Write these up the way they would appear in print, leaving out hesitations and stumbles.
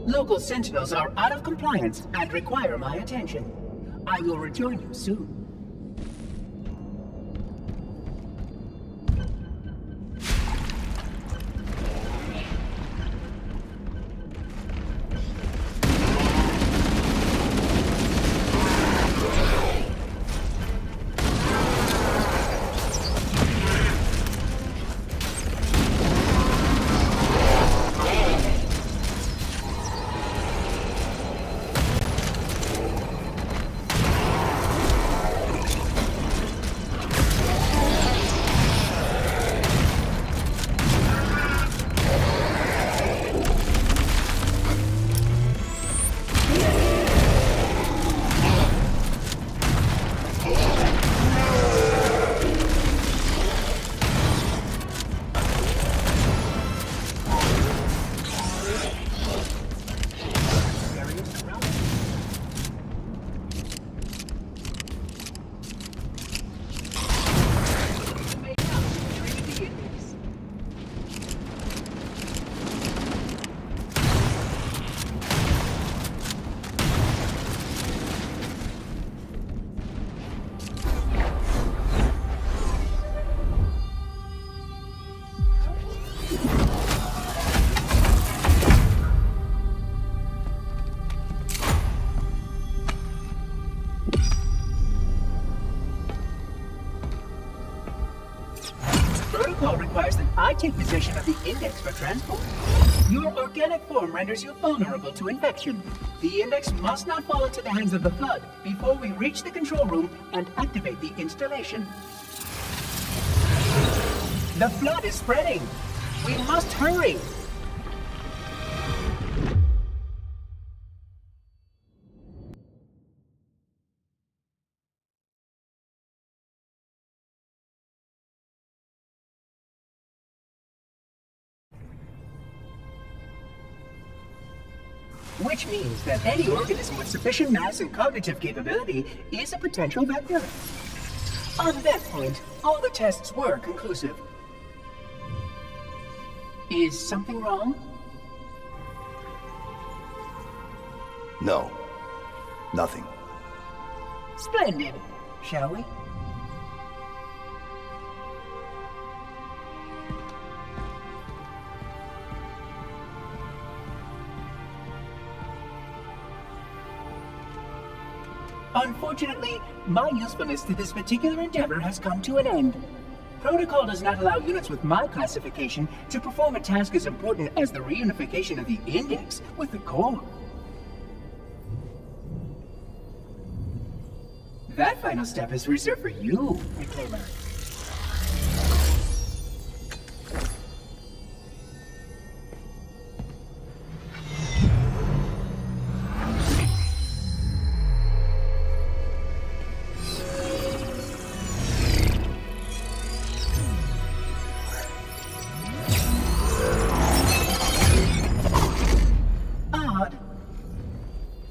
Local sentinels are out of compliance and require my attention. I will rejoin you soon. Requires that I take possession of the index for transport. Your organic form renders you vulnerable to infection. The index must not fall into the hands of the flood before we reach the control room and activate the installation. The flood is spreading. We must hurry. Which means that any organism with sufficient mass and cognitive capability is a potential vector. On that point, all the tests were conclusive. Is something wrong? No. Nothing. Splendid. Shall we? Unfortunately, my usefulness to this particular endeavor has come to an end. Protocol does not allow units with my classification to perform a task as important as the reunification of the index with the core. That final step is reserved for you, Reclaimer.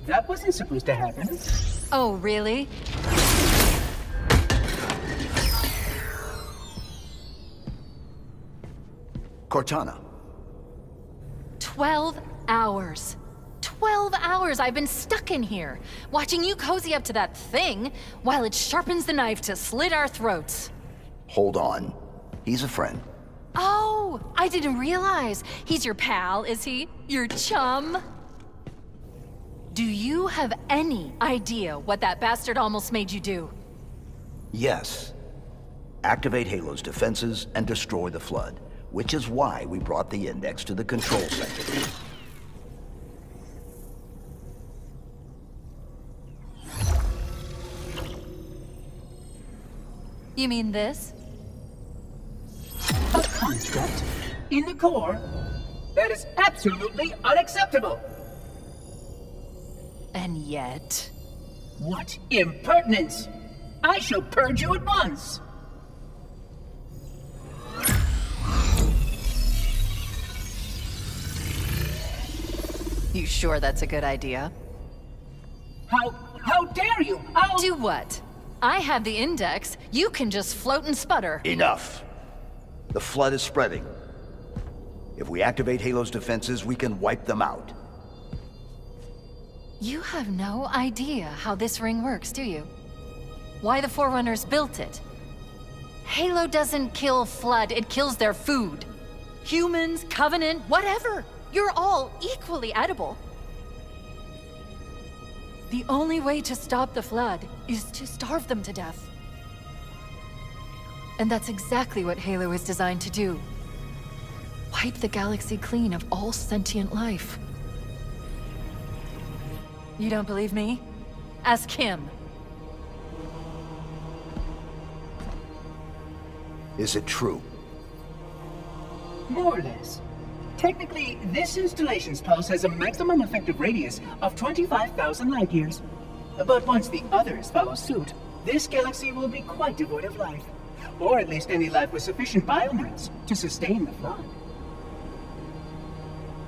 That wasn't supposed to happen. Oh, really? Cortana. 12 hours. 12 hours I've been stuck in here, watching you cozy up to that thing while it sharpens the knife to slit our throats. Hold on. He's a friend. Oh, I didn't realize. He's your pal, is he? Your chum? Do you have any idea what that bastard almost made you do? Yes. Activate Halo's defenses and destroy the flood, which is why we brought the index to the control center. You mean this? A construct in the core? That is absolutely unacceptable! And yet... What impertinence! I shall purge you at once! You sure that's a good idea? How dare you! I'll... Do what? I have the index. You can just float and sputter. Enough! The flood is spreading. If we activate Halo's defenses, we can wipe them out. You have no idea how this ring works, do you? Why the Forerunners built it? Halo doesn't kill Flood, it kills their food. Humans, Covenant, whatever. You're all equally edible. The only way to stop the Flood is to starve them to death. And that's exactly what Halo is designed to do. Wipe the galaxy clean of all sentient life. You don't believe me? Ask him. Is it true? More or less. Technically, this installation's pulse has a maximum effective radius of 25,000 light years. But once the others follow suit, this galaxy will be quite devoid of life. Or at least any life with sufficient biomass to sustain the flood.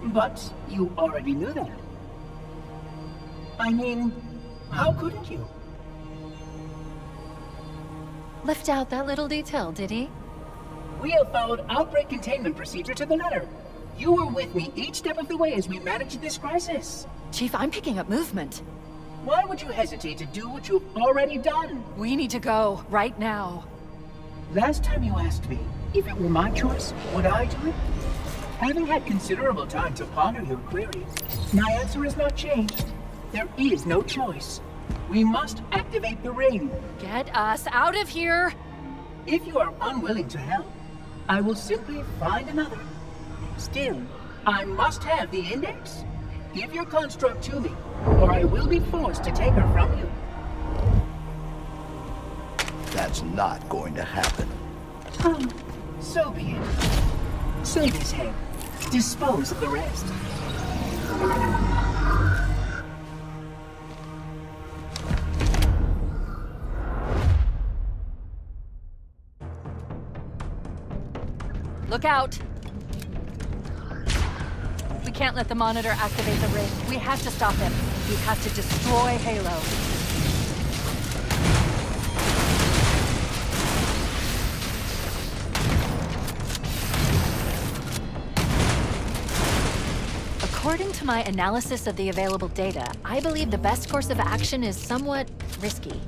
But you already knew that. I mean, how couldn't you? Left out that little detail, did he? We have followed outbreak containment procedure to the letter. You were with me each step of the way as we managed this crisis. Chief, I'm picking up movement. Why would you hesitate to do what you've already done? We need to go, right now. Last time you asked me, if it were my choice, would I do it? Having had considerable time to ponder your query, my answer has not changed. There is no choice. We must activate the ring. Get us out of here! If you are unwilling to help, I will simply find another. Still, I must have the index. Give your construct to me, or I will be forced to take her from you. That's not going to happen. So be it. Save his head. Dispose of the rest. Look out! We can't let the monitor activate the ring. We have to stop him. We have to destroy Halo. According to my analysis of the available data, I believe the best course of action is somewhat risky.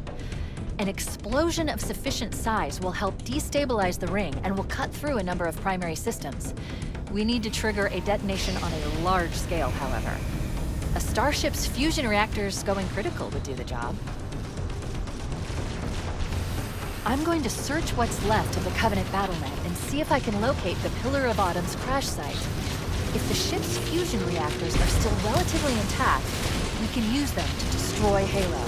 An explosion of sufficient size will help destabilize the ring and will cut through a number of primary systems. We need to trigger a detonation on a large scale, however. A starship's fusion reactors going critical would do the job. I'm going to search what's left of the Covenant battlenet and see if I can locate the Pillar of Autumn's crash site. If the ship's fusion reactors are still relatively intact, we can use them to destroy Halo.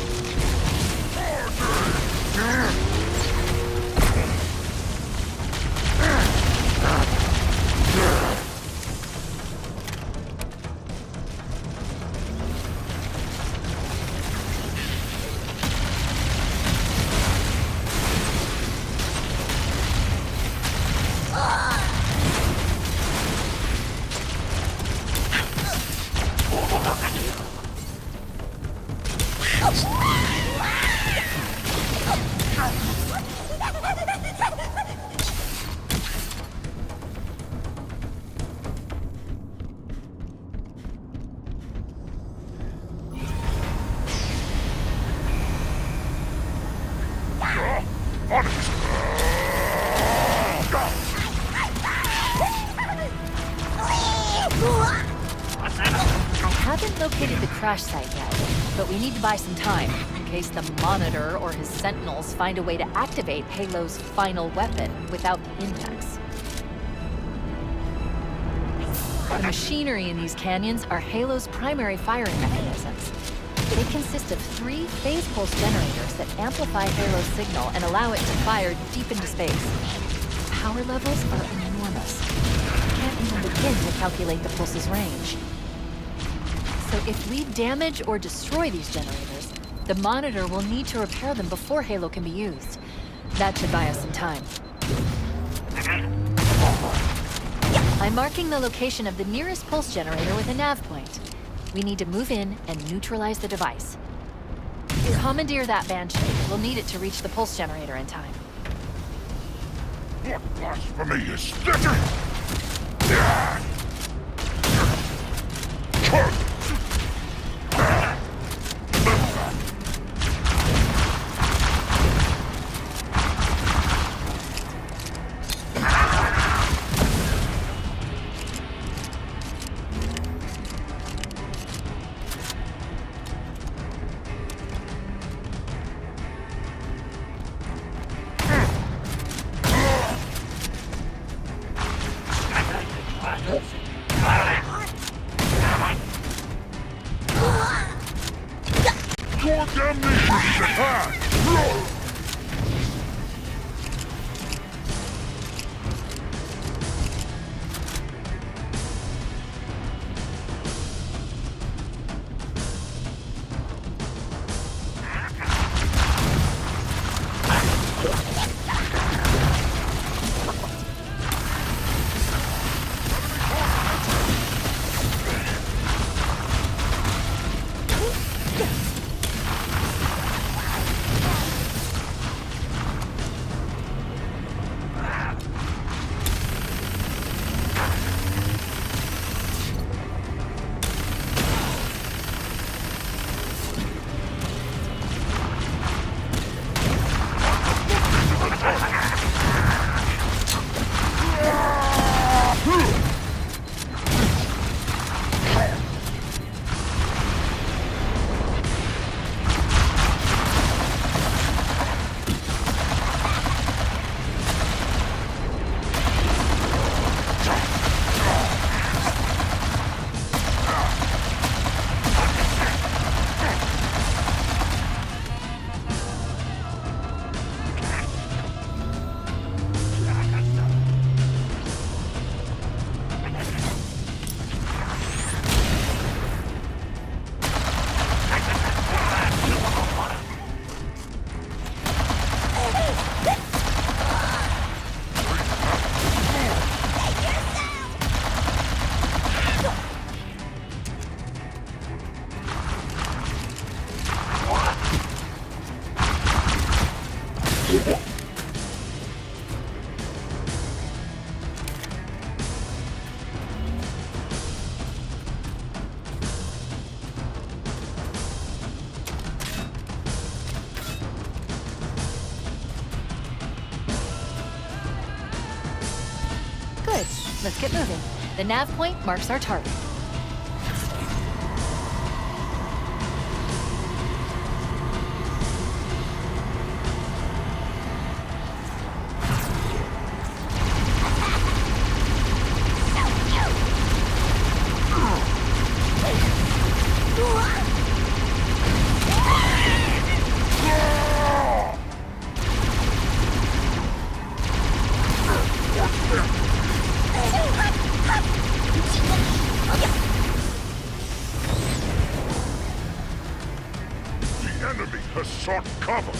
I haven't located the crash site yet, but we need to buy some time in case the Monitor or his Sentinels find a way to activate Halo's final weapon without the index. The machinery in these canyons are Halo's primary firing mechanisms. They consist of 3 phase pulse generators that amplify Halo's signal and allow it to fire deep into space. Power levels are enormous. I can't even begin to calculate the pulse's range. So if we damage or destroy these generators, the Monitor will need to repair them before Halo can be used. That should buy us some time. I'm marking the location of the nearest pulse generator with a nav point. We need to move in and neutralize the device. Commandeer that Banshee. We'll need it to reach the pulse generator in time. What blasphemy is this? Your damnation is at hand! Good. Let's get moving. The nav point marks our target. The enemy has sought cover!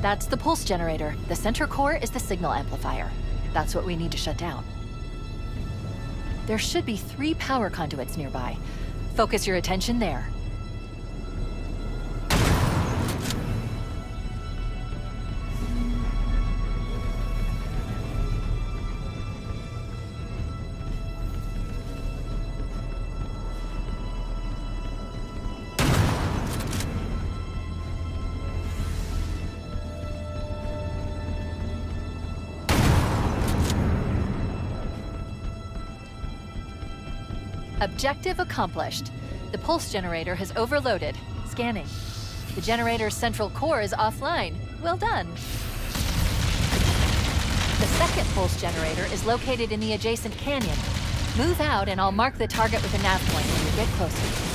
That's the pulse generator. The center core is the signal amplifier. That's what we need to shut down. There should be 3 power conduits nearby. Focus your attention there. Objective accomplished. The pulse generator has overloaded. Scanning. The generator's central core is offline. Well done. The second pulse generator is located in the adjacent canyon. Move out and I'll mark the target with a nav point when you get closer.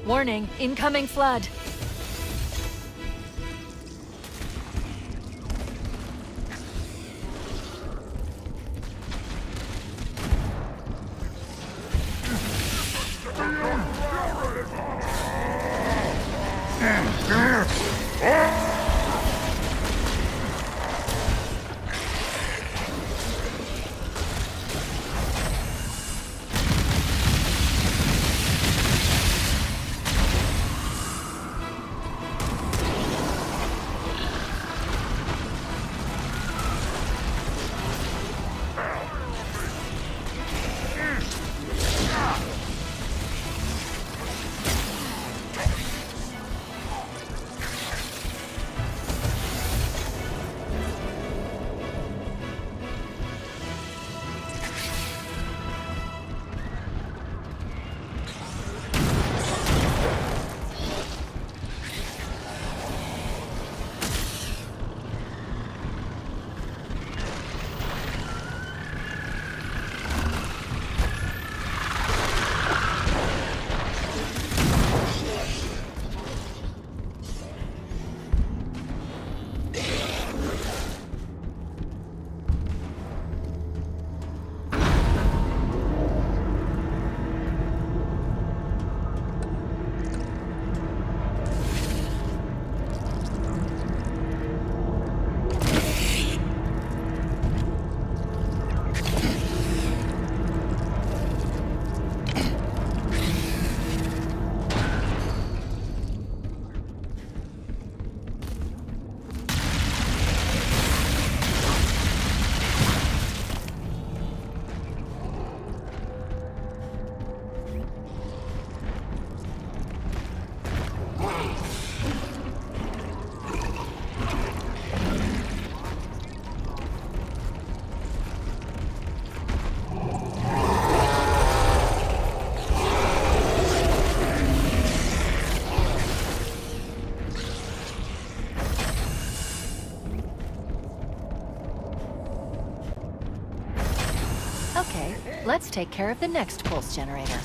Warning, incoming flood. Okay, let's take care of the next pulse generator.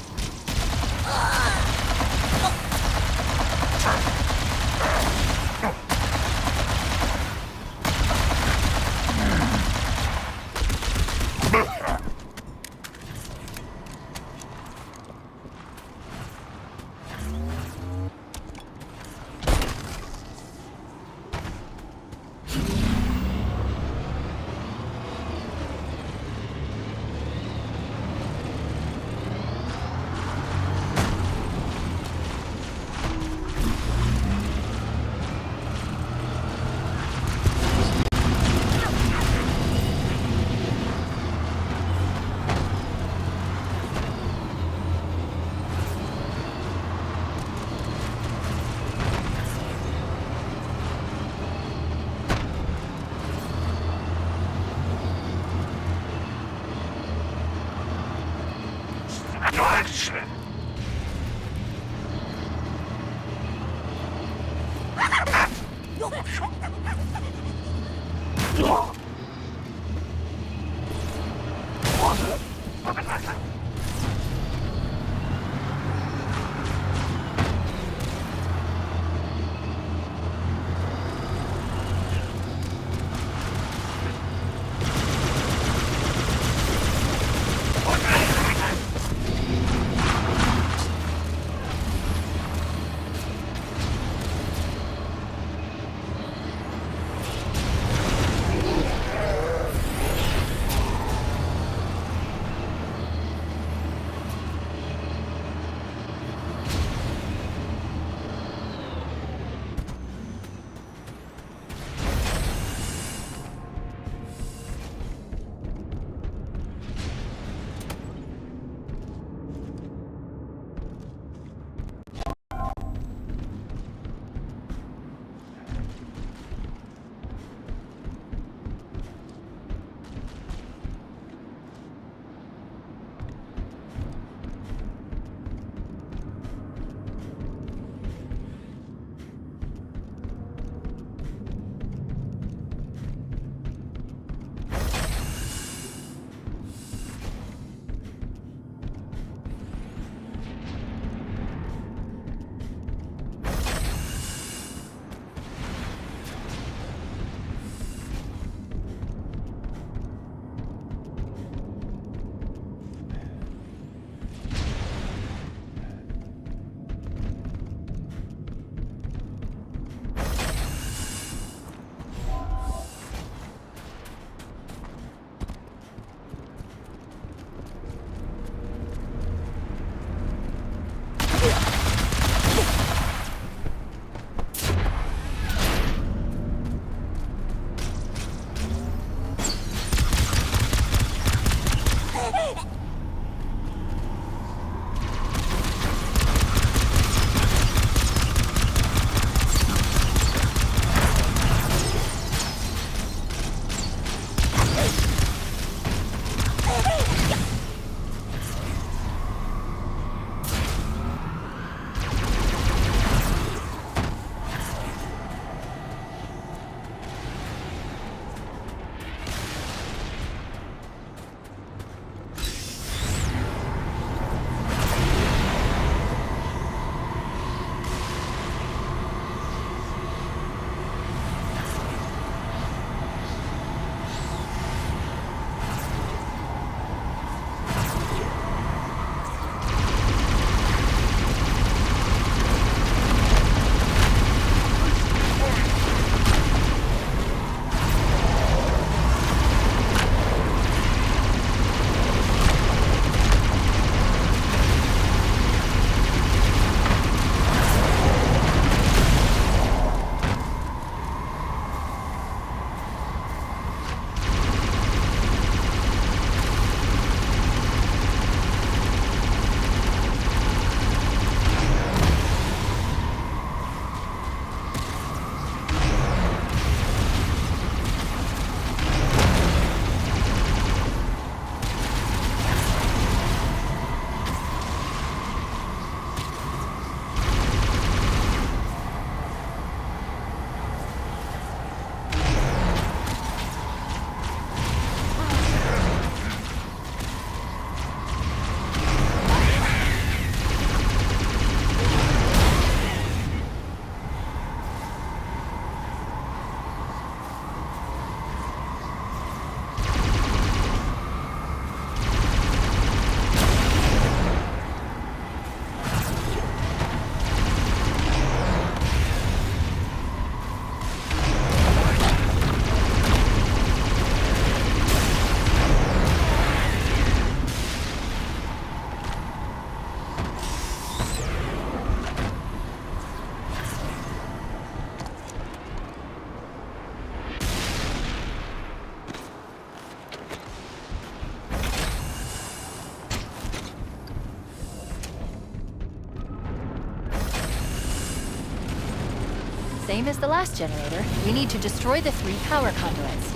Same as the last generator, we need to destroy the 3 power conduits.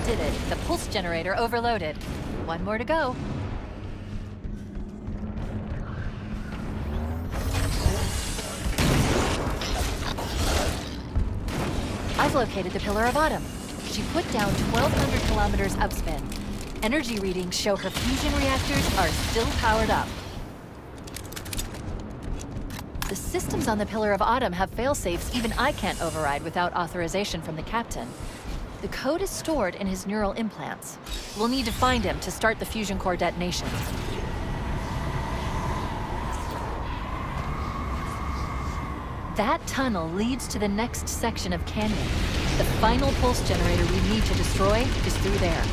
Did it. The pulse generator overloaded. One more to go. I've located the Pillar of Autumn. She put down 1,200 kilometers upspin. Energy readings show her fusion reactors are still powered up. The systems on the Pillar of Autumn have fail-safes even I can't override without authorization from the captain. The code is stored in his neural implants. We'll need to find him to start the fusion core detonation. That tunnel leads to the next section of canyon. The final pulse generator we need to destroy is through there.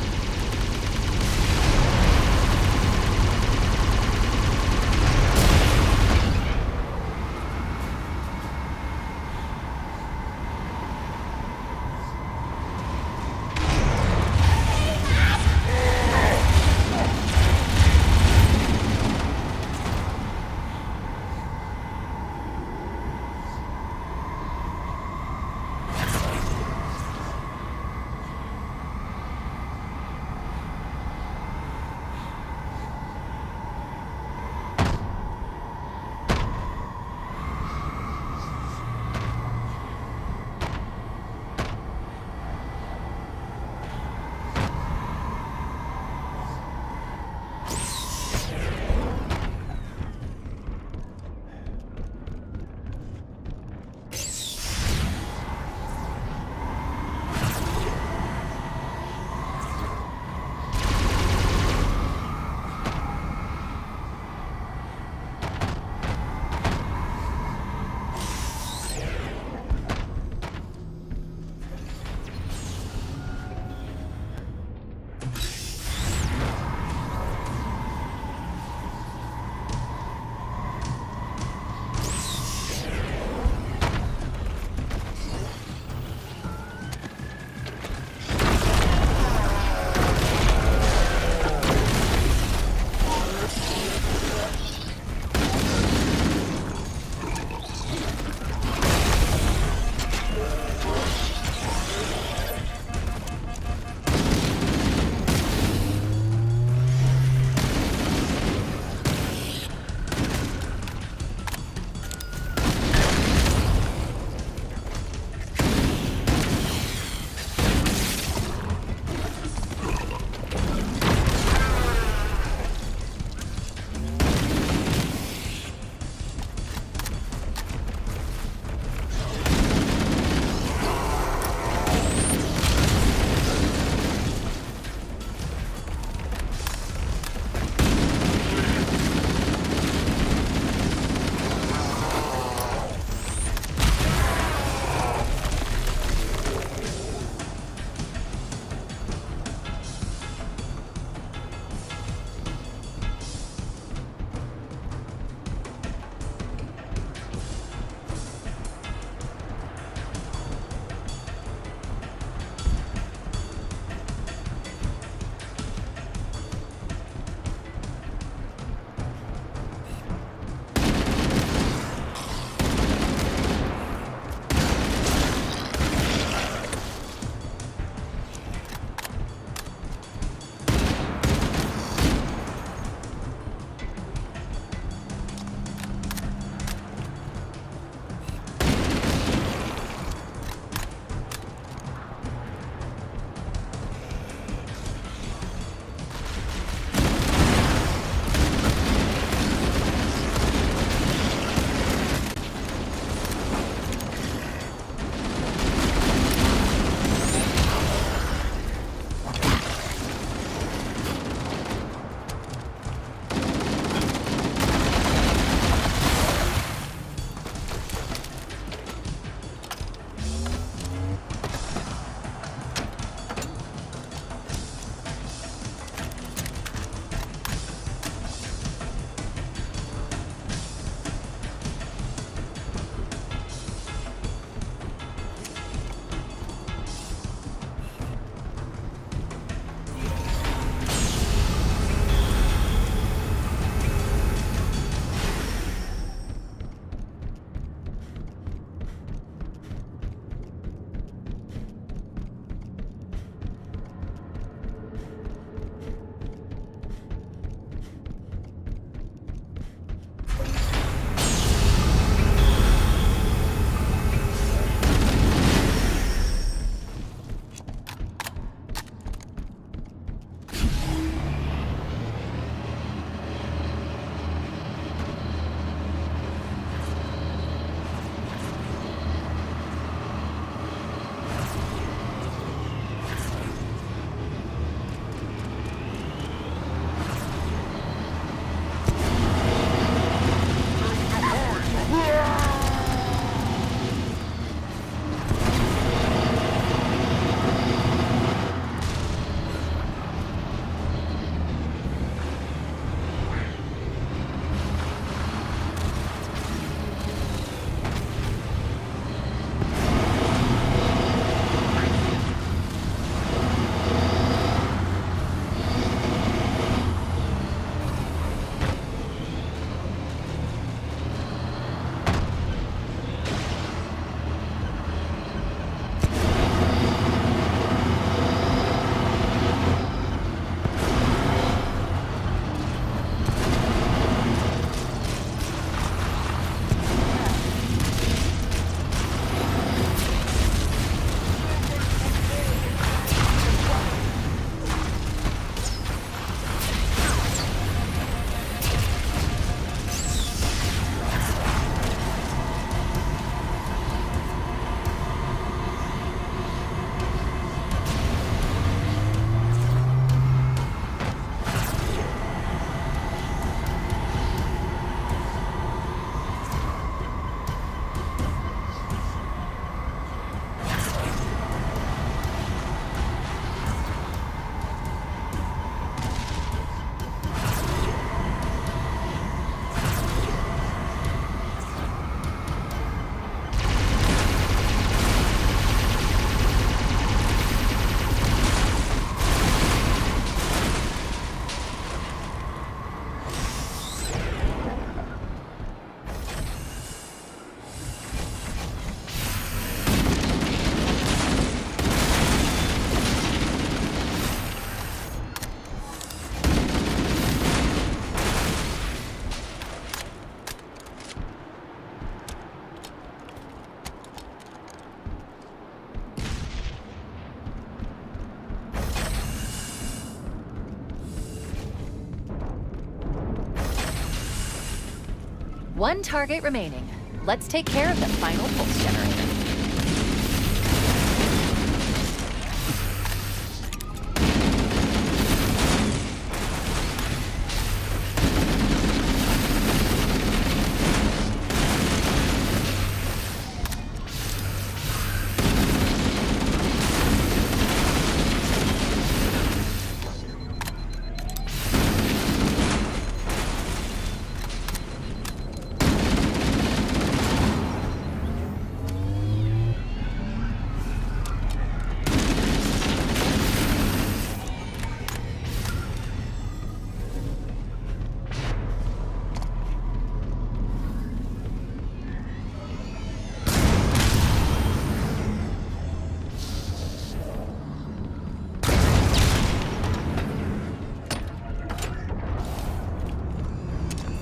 One target remaining. Let's take care of the final pulse generator.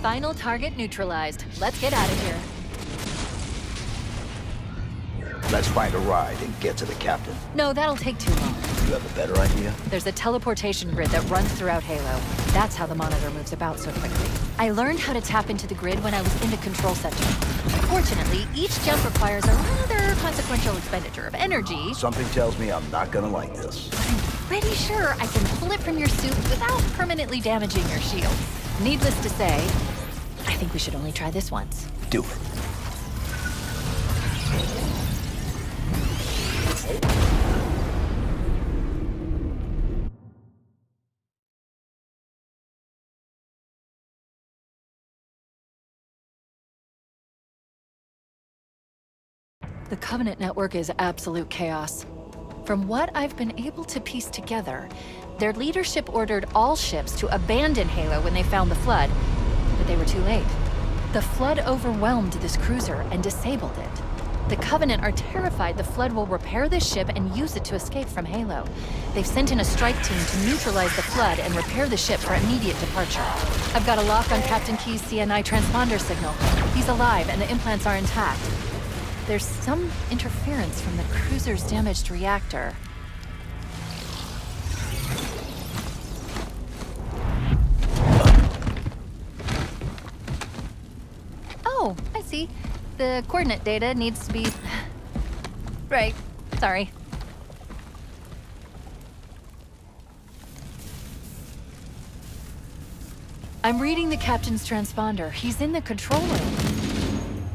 Final target neutralized. Let's get out of here. Let's find a ride and get to the captain. No, that'll take too long. You have a better idea? There's a teleportation grid that runs throughout Halo. That's how the monitor moves about so quickly. I learned how to tap into the grid when I was in the control center. Fortunately, each jump requires a rather consequential expenditure of energy. Something tells me I'm not gonna like this. I'm pretty sure I can pull it from your suit without permanently damaging your shield. Needless to say, I think we should only try this once. Do it. The Covenant network is absolute chaos. From what I've been able to piece together, their leadership ordered all ships to abandon Halo when they found the Flood, but they were too late. The Flood overwhelmed this cruiser and disabled it. The Covenant are terrified the Flood will repair this ship and use it to escape from Halo. They've sent in a strike team to neutralize the Flood and repair the ship for immediate departure. I've got a lock on Captain Key's CNI transponder signal. He's alive and the implants are intact. There's some interference from the cruiser's damaged reactor. Oh, I see. The coordinate data needs to be... Right, sorry. I'm reading the captain's transponder. He's in the control room.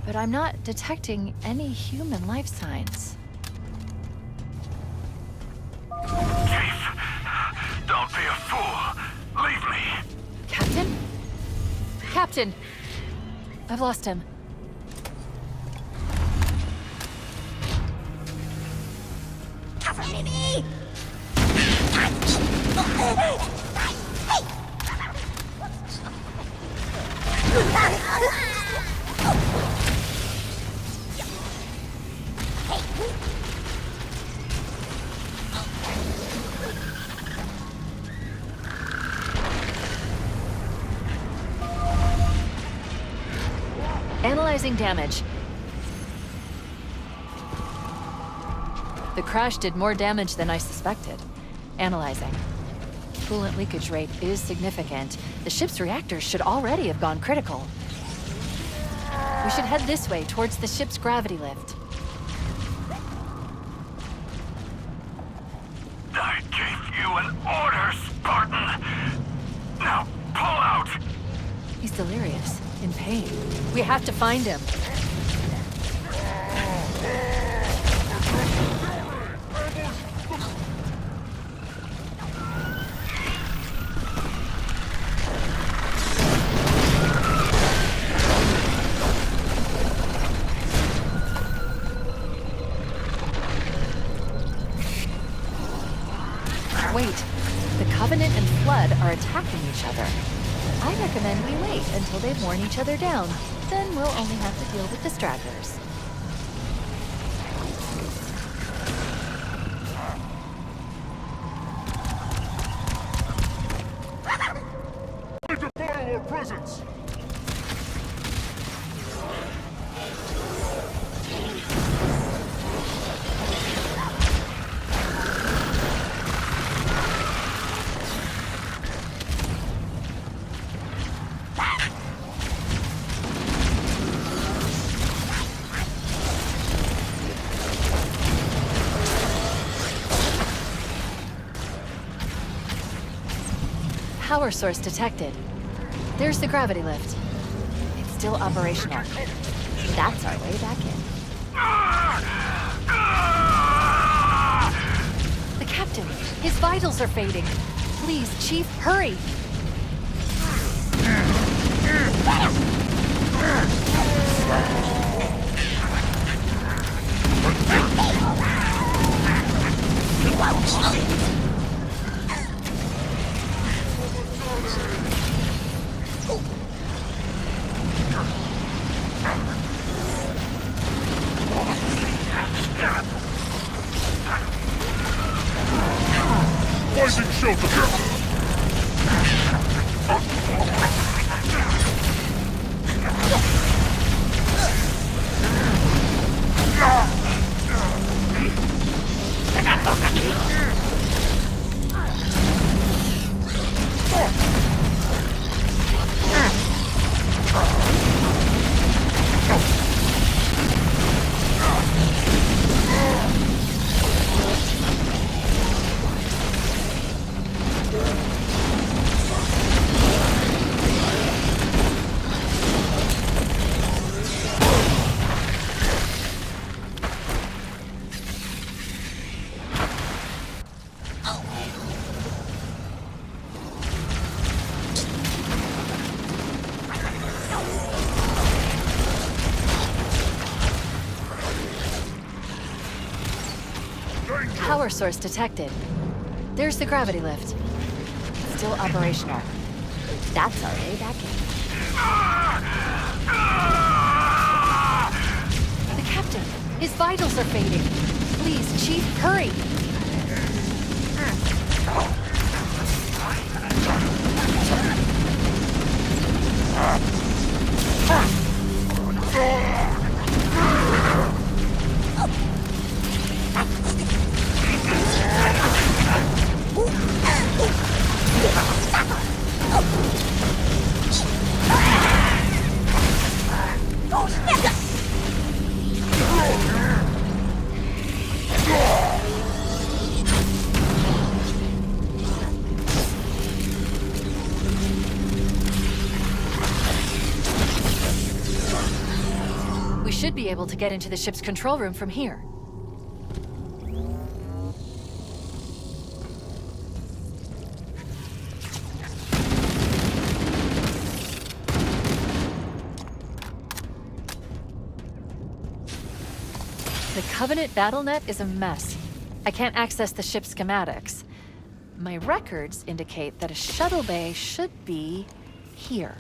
But I'm not detecting any human life signs. Chief, don't be a fool. Leave me. Captain? Captain! I've lost him. Cover me! Analyzing damage. The crash did more damage than I suspected. Analyzing. Coolant leakage rate is significant. The ship's reactors should already have gone critical. We should head this way, towards the ship's gravity lift. I gave you an order, Spartan. Now pull out. He's delirious, in pain. We have to find him. Wait, the Covenant and Flood are attacking each other. I recommend we wait until they've worn each other down. Then we'll only have to deal with the stragglers. Need to borrow our presence. Power source detected. There's the gravity lift. It's still operational. That's our way back in. The captain! His vitals are fading. Please, Chief, hurry! Poison shelter! Power source detected. There's the gravity lift. It's still operational. That's our way back in. The captain! His vitals are fading. Please, Chief, hurry! We should be able to get into the ship's control room from here. The Covenant BattleNet is a mess. I can't access the ship's schematics. My records indicate that a shuttle bay should be here.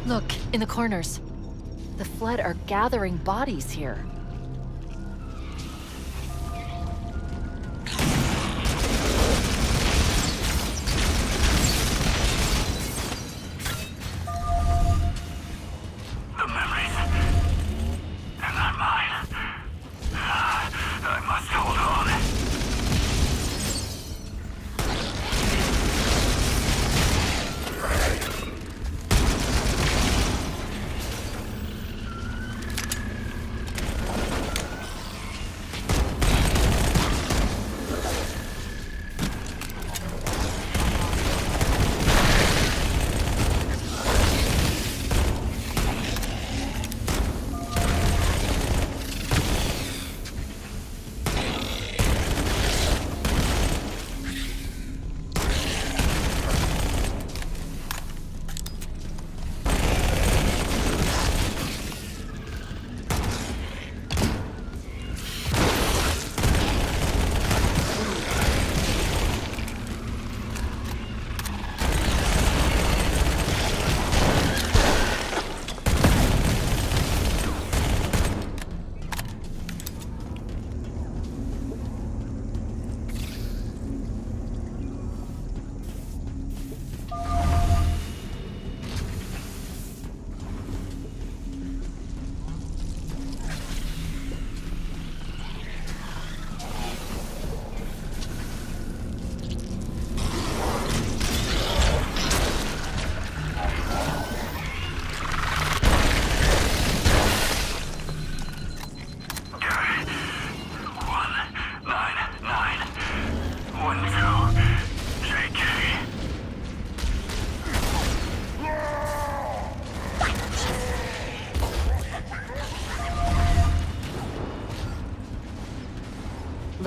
Look, in the corners. The Flood are gathering bodies here. The memories. They're not mine. I must hold on.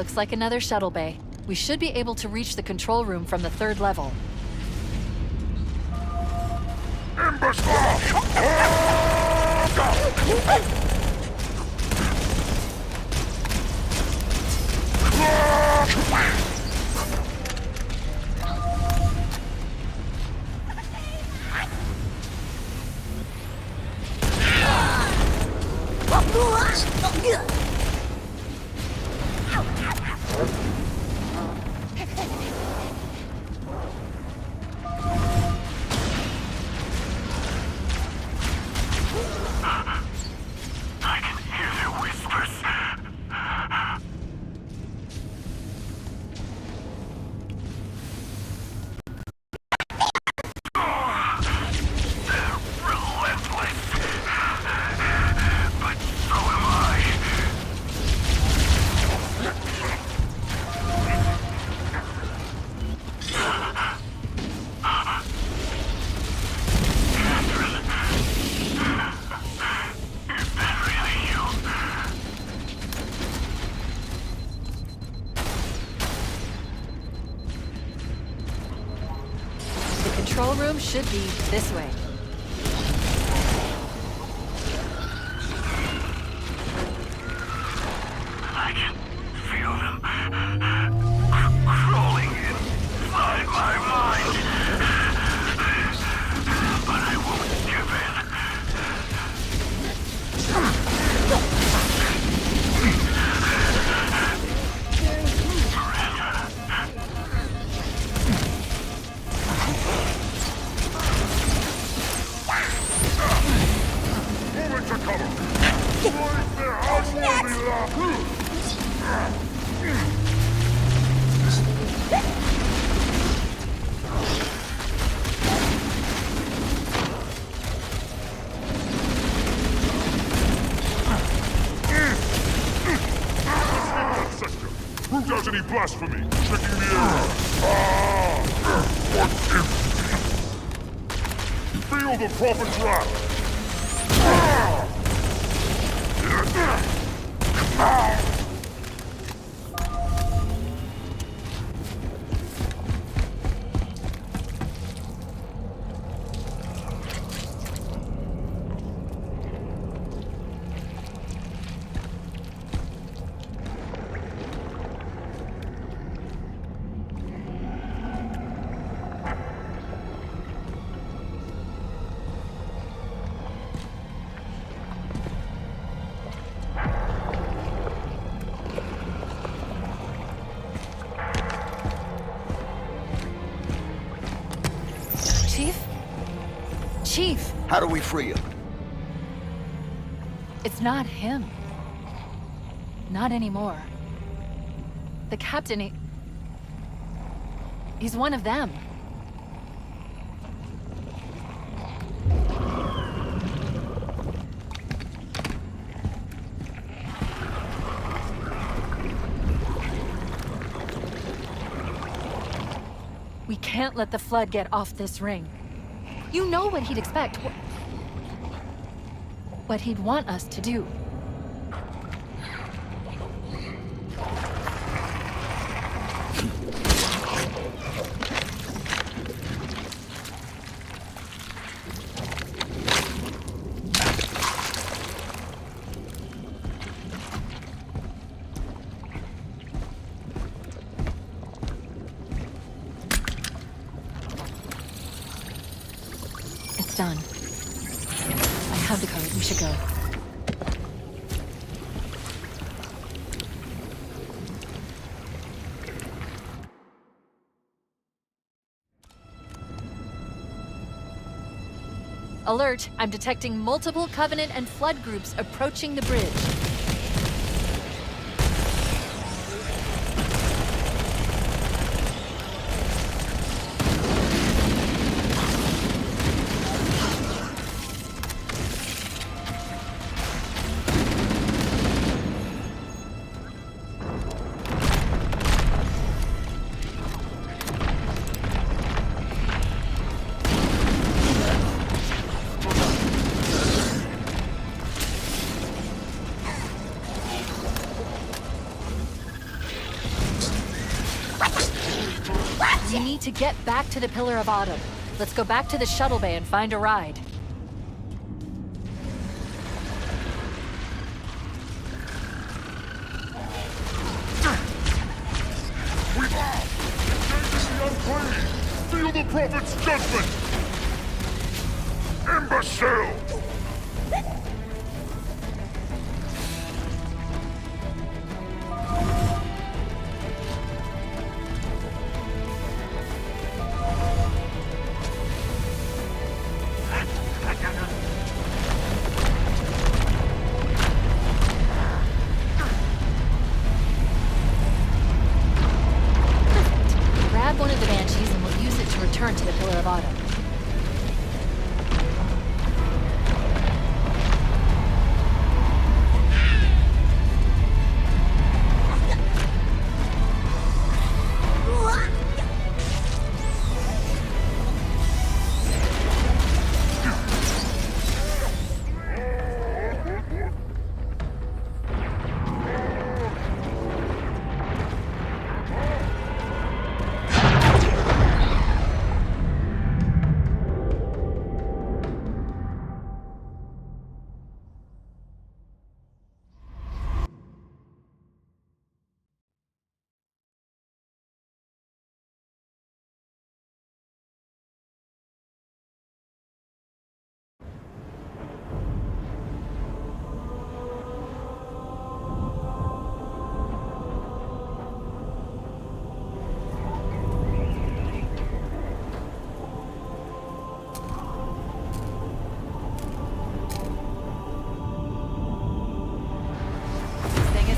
Looks like another shuttle bay. We should be able to reach the control room from the 3rd level. I can hear their whispers. They're relentless. But so am I. Is that really you? The control room should be this way. I can feel them crawling inside my mind. But I won't give in. Moving to cover. Right there, unworthy lot. Who does any blasphemy? Checking the air. What is Feel the proper trap. Chief! How do we free him? It's not him. Not anymore. The captain, he's one of them. We can't let the flood get off this ring. You know what he'd expect. What he'd want us to do. It's done. I have the code. We should go. Alert! I'm detecting multiple Covenant and Flood groups approaching the bridge. We need to get back to the Pillar of Autumn. Let's go back to the shuttle bay and find a ride. We are! Dangerously unclean! Feel the Prophet's judgment! Imbecile! Grab one of the Banshees and we'll use it to return to the Pillar of Autumn.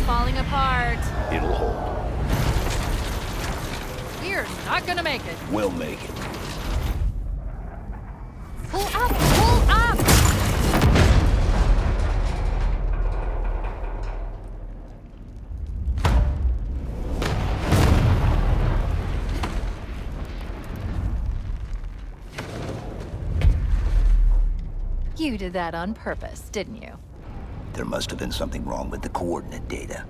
Falling apart. It'll hold. We're not gonna make it. We'll make it. Pull up! Pull up! You did that on purpose, didn't you? There must have been something wrong with the coordinate data.